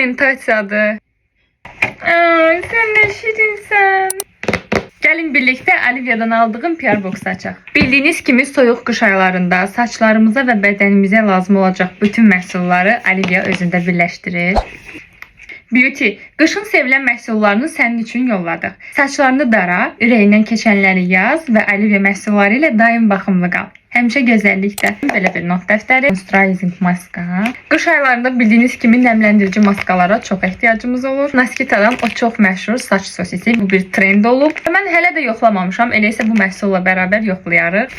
pigmentasiyadır. Ay, sen ne şirinsən. Gəlin birlikte Alivia'dan aldığım PR box'u açaq. Bildiyiniz kimi soyuq qış aylarında saçlarımıza və bədənimizə lazım olacaq bütün məhsulları Alivia özündə birləşdirir. Beauty, qışın sevilən məhsullarını sənin üçün yolladıq. Saçlarını dara, ürəyindən keçənləri yaz və Alivia məhsulları ilə daim baxımlı qal. Həmişə gözəllikdə. Belə bir not dəftəri, moisturizing maska. Qış aylarında bildiyiniz kimi nəmləndirici maskalara çox ehtiyacımız olur. Naskita'dan o çox məşhur saç sosisi, bu bir trend olub. Mən hələ də yoxlamamışam, elə isə bu məhsulla bərabər yoxlayarıq.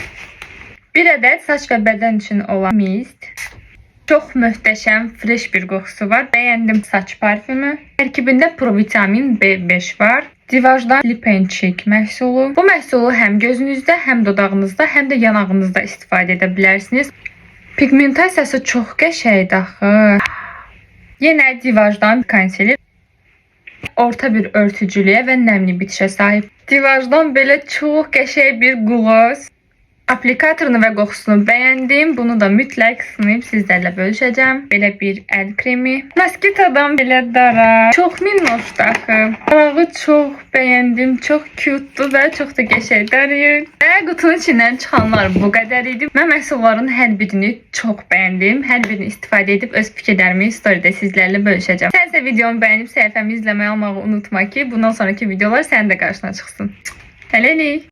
Bir ədəd saç və bədən üçün olan mist. Çox möhtəşəm, fresh bir qoxusu var. Bəyəndim saç parfümü. Tərkibində provitamin B5 var. Divajdan Lip and Cheek məhsulu. Bu məhsulu həm gözünüzdə, həm dodağınızda, həm də yanağınızda istifadə edə bilərsiniz. Pigmentasiyası çox qəşəngdir axı. Yenə Divajdan konsiler. Orta bir örtücülüyə və nəmli bitişə sahib. Divajdan belə çox qəşəng bir gloss. Aplikatorunu və qoxusunu bəyəndim. Bunu da mütləq sınayıb sizlərlə bölüşəcəm. Belə bir əl kremi. Naskita'dan belə dara. Çox minnoşdur axı. Darağı çox bəyəndim. Çox cute'dur və çox da qəşəng darayır. Və qutunun içindən çıxanlar bu qədər idi. Mən məhsulların hər birini çox bəyəndim. Hər birini istifadə edib öz fikirlərimi storydə sizlərlə bölüşəcəm. Sən isə videomu bəyənib səhifəmi izləməyi almağı unutma ki, bundan sonraki videolar sənin də qarşına çıxsın. Hələlik.